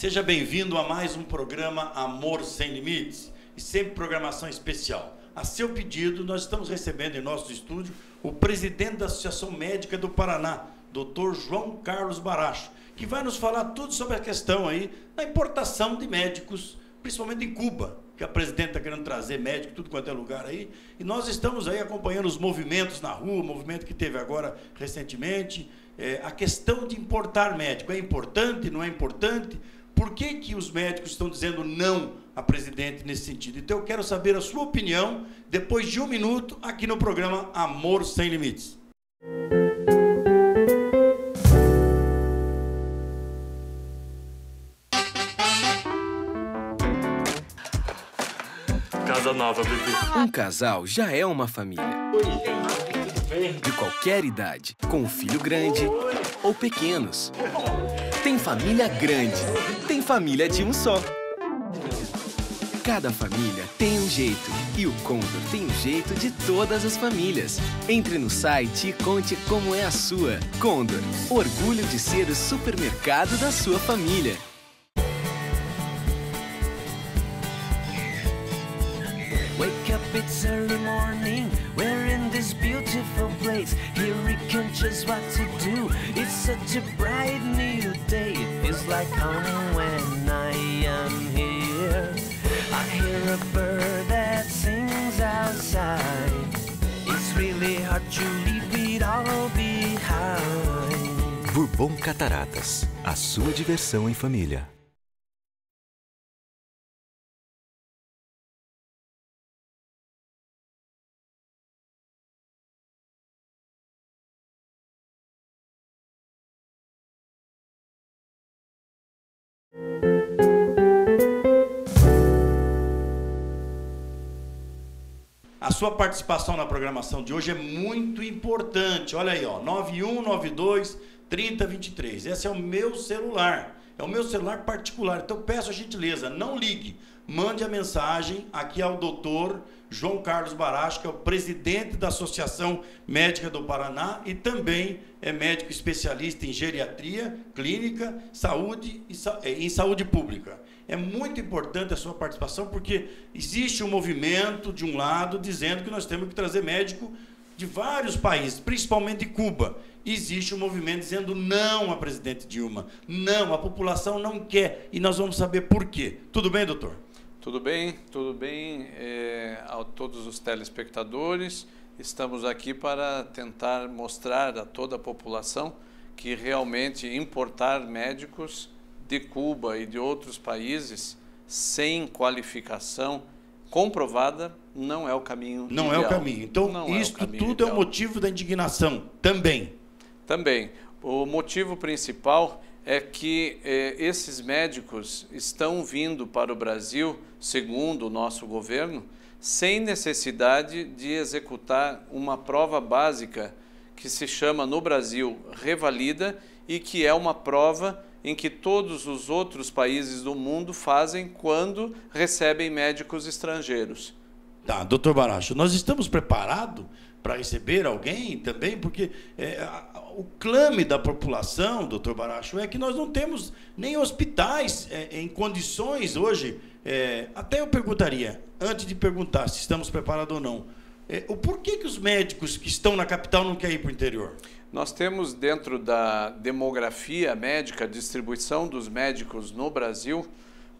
Seja bem-vindo a mais um programa Amor Sem Limites e sempre programação especial. A seu pedido, nós estamos recebendo em nosso estúdio o presidente da Associação Médica do Paraná, Dr. João Carlos Baracho, que vai nos falar tudo sobre a questão aí da importação de médicos, principalmente em Cuba, que a presidente está querendo trazer médico tudo quanto é lugar aí, e nós estamos aí acompanhando os movimentos na rua, o movimento que teve agora recentemente, a questão de importar médico, é importante, não é importante? Por que que os médicos estão dizendo não a presidente nesse sentido? Então eu quero saber a sua opinião, depois de um minuto, aqui no programa Amor Sem Limites. Casa nova, bebê. Um casal já é uma família. De qualquer idade, com um filho grande ou pequenos. Tem família grande, tem família de um só. Cada família tem um jeito e o Condor tem um jeito de todas as famílias. Entre no site e conte como é a sua. Condor, orgulho de ser o supermercado da sua família. Wake up, it's early morning. We're in this beautiful place. Here we can choose what to do. It's such a bright new day. It feels like home when I am here. I hear a bird that sings outside. It's really hard to leave it all behind. Bourbon Cataratas, a sua diversão em família. A sua participação na programação de hoje é muito importante. Olha aí, ó, 9192-3023. Esse é o meu celular. É o meu celular particular. Então, peço a gentileza, não ligue. Mande a mensagem aqui ao doutor João Carlos Baracho, que é o presidente da Associação Médica do Paraná e também é médico especialista em geriatria, clínica, saúde e em saúde pública. É muito importante a sua participação, porque existe um movimento, de um lado, dizendo que nós temos que trazer médico de vários países, principalmente de Cuba. Existe um movimento dizendo não a presidente Dilma. Não, a população não quer. E nós vamos saber por quê. Tudo bem, doutor? Tudo bem a todos os telespectadores. Estamos aqui para tentar mostrar a toda a população que realmente importar médicos de Cuba e de outros países sem qualificação comprovada não é o caminho ideal. Não é o caminho. Então, isso tudo é o motivo da indignação também. Também. O motivo principal é que esses médicos estão vindo para o Brasil, segundo o nosso governo, sem necessidade de executar uma prova básica que se chama no Brasil Revalida e que é uma prova em que todos os outros países do mundo fazem quando recebem médicos estrangeiros. Tá, doutor Baracho, nós estamos preparados para receber alguém também? Porque o clame da população, doutor Baracho, é que nós não temos nem hospitais em condições hoje. Até eu perguntaria, antes de perguntar se estamos preparados ou não, o porquê que os médicos que estão na capital não querem ir para o interior? Nós temos dentro da demografia médica, distribuição dos médicos no Brasil,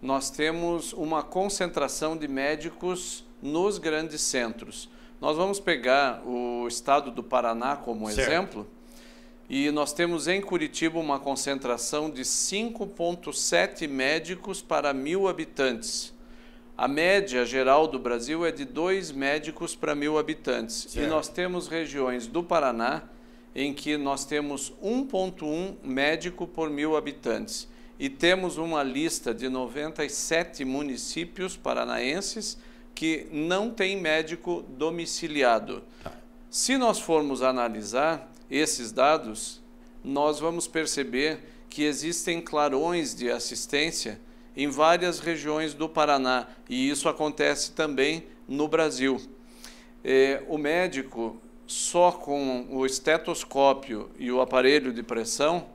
nós temos uma concentração de médicos nos grandes centros. Nós vamos pegar o estado do Paraná como exemplo, e nós temos em Curitiba uma concentração de 5,7 médicos para 1.000 habitantes. A média geral do Brasil é de 2 médicos para 1.000 habitantes. Certo. E nós temos regiões do Paraná em que nós temos 1,1 médico por 1.000 habitantes. E temos uma lista de 97 municípios paranaenses que não tem médico domiciliado. Se nós formos analisar esses dados, nós vamos perceber que existem clarões de assistência em várias regiões do Paraná, e isso acontece também no Brasil. O médico, só com o estetoscópio e o aparelho de pressão,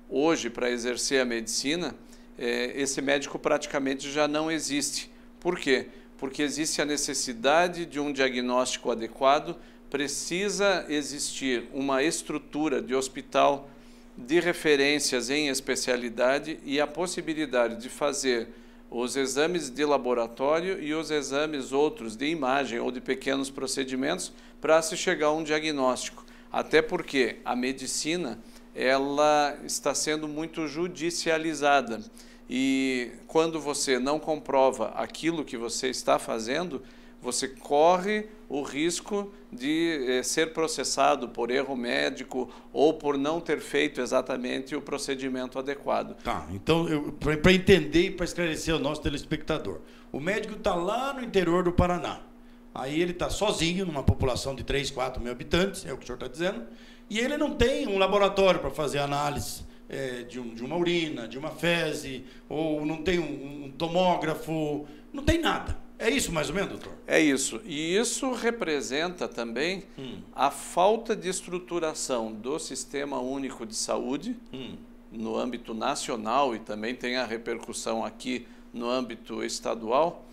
hoje, para exercer a medicina, esse médico praticamente já não existe. Por quê? Porque existe a necessidade de um diagnóstico adequado, precisa existir uma estrutura de hospital de referências em especialidade e a possibilidade de fazer os exames de laboratório e os exames outros de imagem ou de pequenos procedimentos para se chegar a um diagnóstico. Até porque a medicina ela está sendo muito judicializada e quando você não comprova aquilo que você está fazendo, você corre o risco de ser processado por erro médico ou por não ter feito exatamente o procedimento adequado. Tá, então, para entender e para esclarecer o nosso telespectador, o médico está lá no interior do Paraná, aí ele está sozinho, numa população de 3, 4 mil habitantes, é o que o senhor está dizendo, e ele não tem um laboratório para fazer análise de uma urina, de uma fezes, ou não tem um tomógrafo, não tem nada. É isso mais ou menos, doutor? É isso. E isso representa também a falta de estruturação do Sistema Único de Saúde no âmbito nacional e também tem a repercussão aqui no âmbito estadual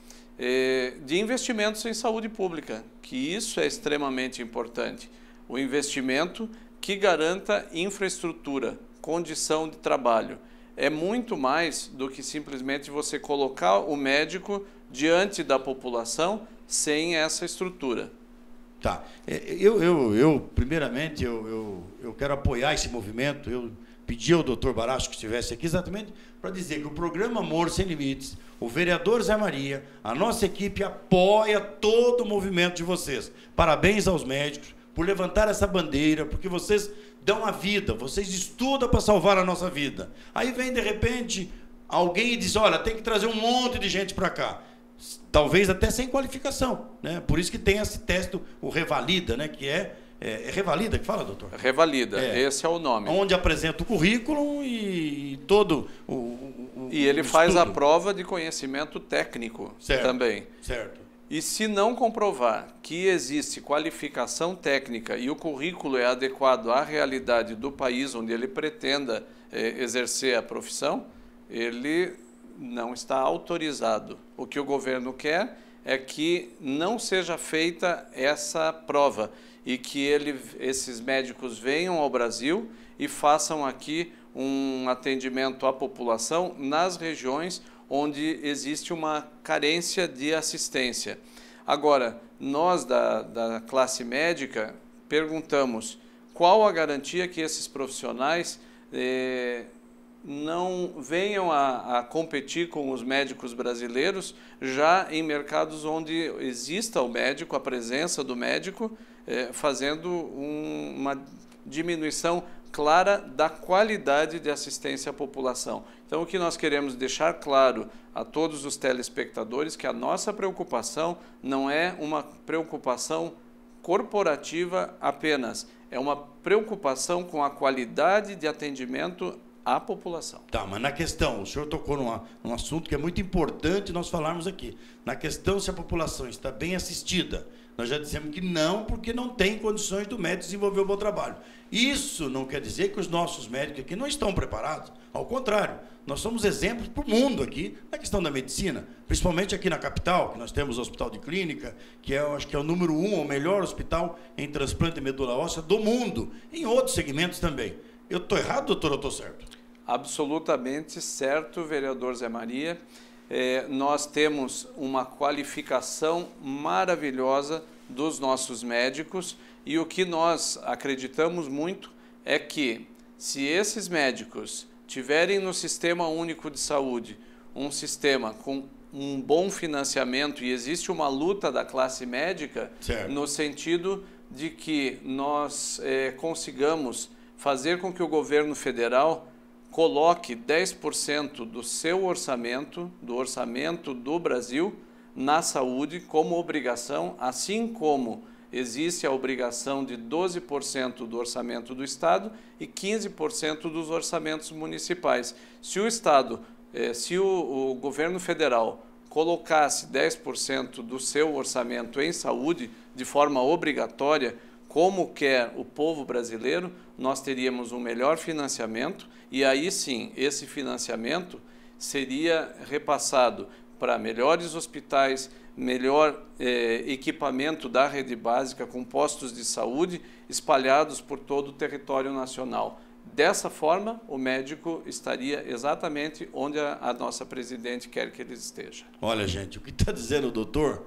de investimentos em saúde pública, que isso é extremamente importante. O investimento que garanta infraestrutura, condição de trabalho. É muito mais do que simplesmente você colocar o médico diante da população sem essa estrutura. Tá. Primeiramente, eu quero apoiar esse movimento. Eu pedi ao doutor Baracho que estivesse aqui exatamente para dizer que o programa Amor Sem Limites, o vereador Zé Maria, a nossa equipe apoia todo o movimento de vocês. Parabéns aos médicos por levantar essa bandeira, porque vocês dão a vida, vocês estudam para salvar a nossa vida. Aí vem, de repente, alguém e diz, olha, tem que trazer um monte de gente para cá. Talvez até sem qualificação, né? Por isso que tem esse teste, o Revalida, né? Que é Revalida que fala, doutor? Revalida, esse é o nome. Onde apresenta o currículo e todo E ele faz a prova de conhecimento técnico também. Certo. E se não comprovar que existe qualificação técnica e o currículo é adequado à realidade do país onde ele pretenda exercer a profissão, ele não está autorizado. O que o governo quer é que não seja feita essa prova e que esses médicos venham ao Brasil e façam aqui um atendimento à população nas regiões onde existe uma carência de assistência. Agora, nós da classe médica perguntamos qual a garantia que esses profissionais não venham a competir com os médicos brasileiros já em mercados onde exista o médico, a presença do médico, fazendo uma diminuição clara da qualidade de assistência à população. Então, o que nós queremos deixar claro a todos os telespectadores que a nossa preocupação não é uma preocupação corporativa apenas, é uma preocupação com a qualidade de atendimento à população. Tá, mas na questão, o senhor tocou num assunto que é muito importante nós falarmos aqui. Na questão se a população está bem assistida, nós já dissemos que não, porque não tem condições do médico desenvolver um bom trabalho. Isso não quer dizer que os nossos médicos aqui não estão preparados. Ao contrário, nós somos exemplos para o mundo aqui na questão da medicina, principalmente aqui na capital, que nós temos o Hospital de Clínica, que acho que é o número 1, o melhor hospital em transplante de medula óssea do mundo, em outros segmentos também. Eu estou errado, doutor, ou estou certo? Absolutamente certo, vereador Zé Maria. Nós temos uma qualificação maravilhosa dos nossos médicos e o que nós acreditamos muito é que se esses médicos tiverem no Sistema Único de Saúde um sistema com um bom financiamento e existe uma luta da classe médica no sentido de que nós consigamos fazer com que o governo federal coloque 10% do seu orçamento, do orçamento do Brasil, na saúde como obrigação, assim como existe a obrigação de 12% do orçamento do Estado e 15% dos orçamentos municipais. Se o Estado, se o governo federal colocasse 10% do seu orçamento em saúde de forma obrigatória, como quer o povo brasileiro, nós teríamos um melhor financiamento e aí sim, esse financiamento seria repassado para melhores hospitais, melhor equipamento da rede básica com postos de saúde espalhados por todo o território nacional. Dessa forma, o médico estaria exatamente onde a nossa presidente quer que ele esteja. Olha, gente, o que está dizendo o doutor,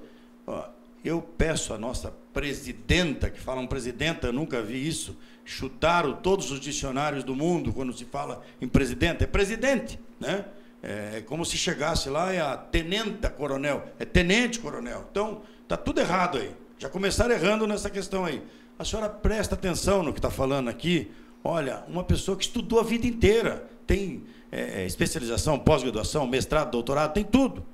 eu peço à nossa presidenta, que falam presidenta, eu nunca vi isso, chutaram todos os dicionários do mundo quando se fala em presidente, é presidente, né? É como se chegasse lá e a tenenta coronel, é tenente coronel. Então, está tudo errado aí. Já começaram errando nessa questão aí. A senhora presta atenção no que está falando aqui. Olha, uma pessoa que estudou a vida inteira, tem especialização, pós-graduação, mestrado, doutorado, tem tudo.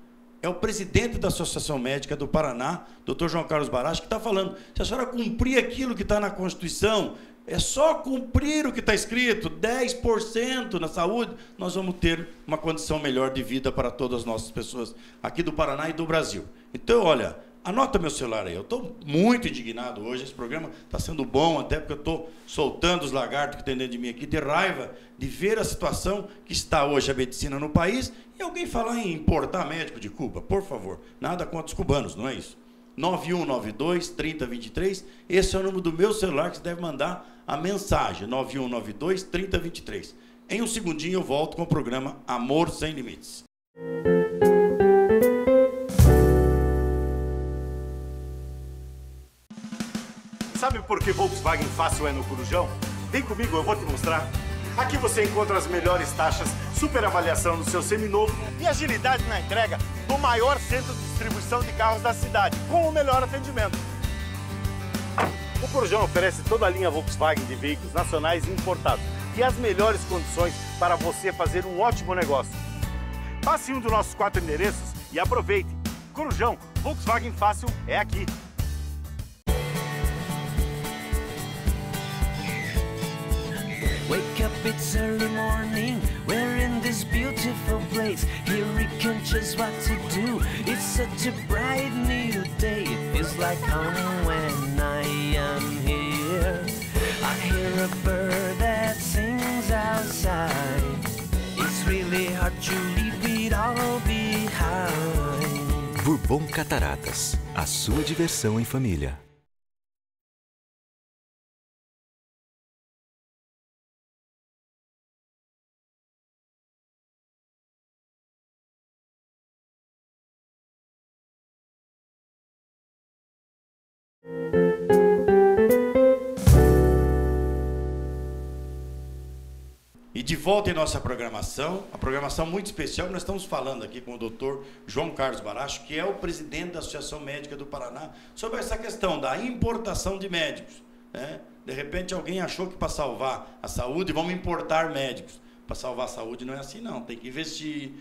É o presidente da Associação Médica do Paraná, Dr. João Carlos Baracho, que está falando. Se a senhora cumprir aquilo que está na Constituição, é só cumprir o que está escrito, 10% na saúde, nós vamos ter uma condição melhor de vida para todas as nossas pessoas aqui do Paraná e do Brasil. Então, olha, anota meu celular aí. Eu estou muito indignado hoje. Esse programa está sendo bom, até porque eu estou soltando os lagartos que tem dentro de mim aqui, de raiva de ver a situação que está hoje a medicina no país. E alguém falar em importar médico de Cuba, por favor. Nada contra os cubanos, não é isso? 9192-3023, esse é o número do meu celular que você deve mandar a mensagem, 9192-3023. Em um segundinho eu volto com o programa Amor Sem Limites. Sabe por que Volkswagen Fácil é no Corujão? Vem comigo, eu vou te mostrar. Aqui você encontra as melhores taxas, super avaliação no seu seminovo e agilidade na entrega do maior centro de distribuição de carros da cidade, com o melhor atendimento. O Corujão oferece toda a linha Volkswagen de veículos nacionais e importados e as melhores condições para você fazer um ótimo negócio. Passe em um dos nossos 4 endereços e aproveite. Corujão, Volkswagen Fácil é aqui. Wake up, it's early morning. We're in this beautiful place. Here we can choose what to do. It's such a bright new day. It feels like home when I am here. I hear a bird that sings outside. It's really hard to leave it all behind. Bourbon Cataratas, a sua diversão em família. E de volta em nossa programação, a programação muito especial, nós estamos falando aqui com o doutor João Carlos Baracho, que é o presidente da Associação Médica do Paraná, sobre essa questão da importação de médicos, né? De repente alguém achou que para salvar a saúde, vamos importar médicos. Para salvar a saúde não é assim não, tem que investir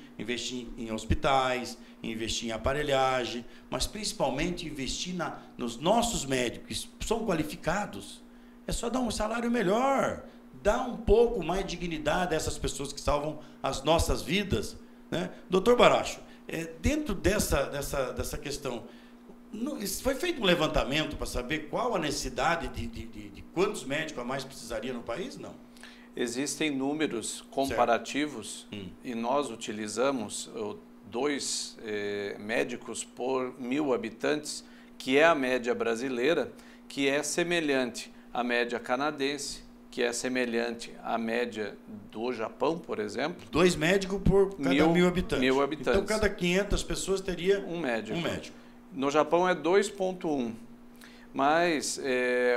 em hospitais, investir em aparelhagem, mas principalmente investir nos nossos médicos, que são qualificados. É só dar um salário melhor, dar um pouco mais de dignidade a essas pessoas que salvam as nossas vidas, né? Doutor Baracho, dentro dessa questão, foi feito um levantamento para saber qual a necessidade de quantos médicos a mais precisaria no país? Não. Existem números comparativos e nós utilizamos 2 médicos por 1000 habitantes, que é a média brasileira, que é semelhante à média canadense, que é semelhante à média do Japão, por exemplo. 2 médicos por cada 1000 habitantes. 1000 habitantes. Então, cada 500 pessoas teria um médico. No Japão é 2,1. Mas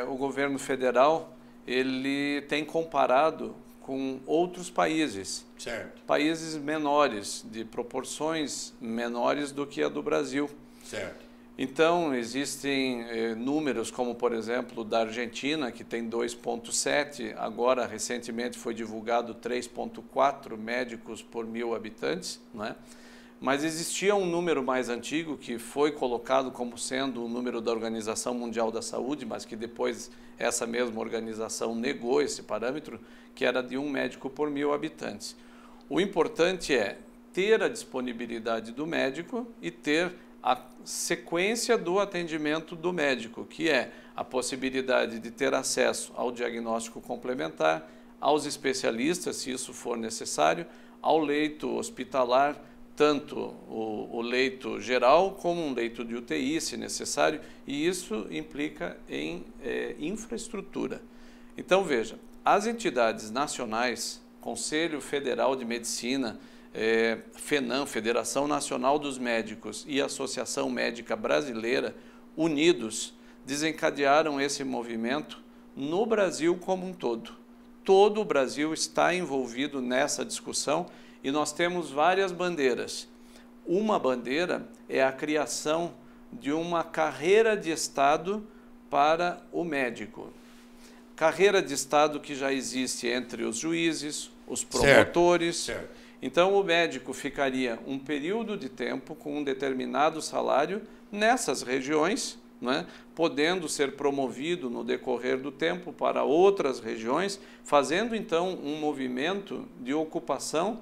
o governo federal ele tem comparado com outros países. Certo. Países menores, de proporções menores do que a do Brasil. Certo. Então, existem números como, por exemplo, da Argentina, que tem 2,7, agora, recentemente, foi divulgado 3,4 médicos por 1000 habitantes, né? Mas existia um número mais antigo que foi colocado como sendo o número da Organização Mundial da Saúde, mas que depois essa mesma organização negou esse parâmetro, que era de 1 médico por 1000 habitantes. O importante é ter a disponibilidade do médico e ter a sequência do atendimento do médico, que é a possibilidade de ter acesso ao diagnóstico complementar, aos especialistas, se isso for necessário, ao leito hospitalar, tanto o leito geral como um leito de UTI, se necessário, e isso implica em infraestrutura. Então, veja, as entidades nacionais, Conselho Federal de Medicina, FENAM, Federação Nacional dos Médicos, e Associação Médica Brasileira, unidos, desencadearam esse movimento no Brasil como um todo. Todo o Brasil está envolvido nessa discussão e nós temos várias bandeiras. Uma bandeira é a criação de uma carreira de Estado para o médico. Carreira de Estado que já existe entre os juízes, os promotores. Certo. Então, o médico ficaria um período de tempo com um determinado salário nessas regiões, né, podendo ser promovido no decorrer do tempo para outras regiões, fazendo, então, um movimento de ocupação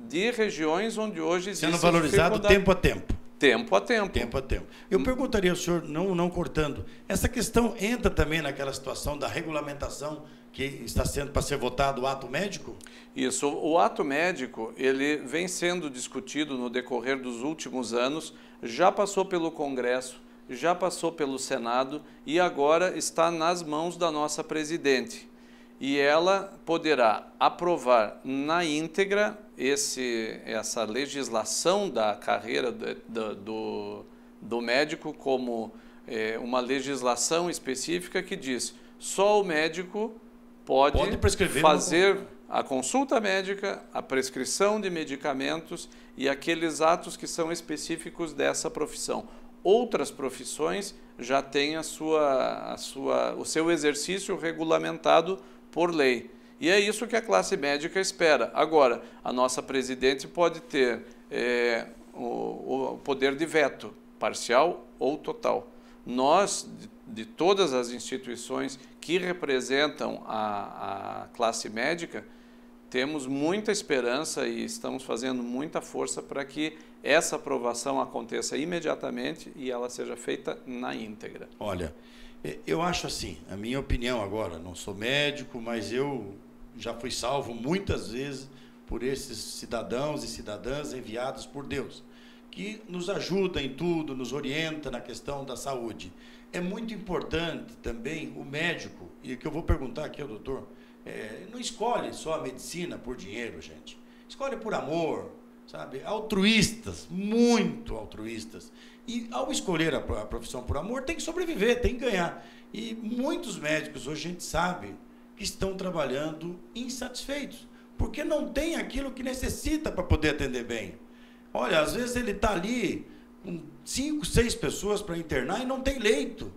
de regiões onde hoje existe sendo valorizado tempo a tempo. Tempo a tempo. Tempo a tempo. Eu perguntaria ao senhor, não cortando, essa questão entra também naquela situação da regulamentação que está sendo para ser votado o ato médico? Isso, o ato médico, ele vem sendo discutido no decorrer dos últimos anos, já passou pelo Congresso, já passou pelo Senado e agora está nas mãos da nossa presidente. E ela poderá aprovar na íntegra essa legislação da carreira do médico como uma legislação específica que diz só o médico pode fazer a consulta médica, a prescrição de medicamentos e aqueles atos que são específicos dessa profissão. Outras profissões já têm o seu exercício regulamentado por lei. E é isso que a classe médica espera. Agora, a nossa presidente pode ter o poder de veto, parcial ou total. Nós, de todas as instituições que representam a classe médica, temos muita esperança e estamos fazendo muita força para que essa aprovação aconteça imediatamente e ela seja feita na íntegra. Olha, eu acho assim, a minha opinião agora, não sou médico, mas eu já fui salvo muitas vezes por esses cidadãos e cidadãs enviados por Deus, que nos ajuda em tudo, nos orienta na questão da saúde. É muito importante também o médico, e que eu vou perguntar aqui ao doutor, não escolhe só a medicina por dinheiro, gente. Escolhe por amor, sabe? Altruístas, muito altruístas. E ao escolher a profissão por amor, tem que sobreviver, tem que ganhar. E muitos médicos, hoje a gente sabe, que estão trabalhando insatisfeitos, porque não tem aquilo que necessita para poder atender bem. Olha, às vezes ele está ali com 5, 6 pessoas para internar e não tem leito.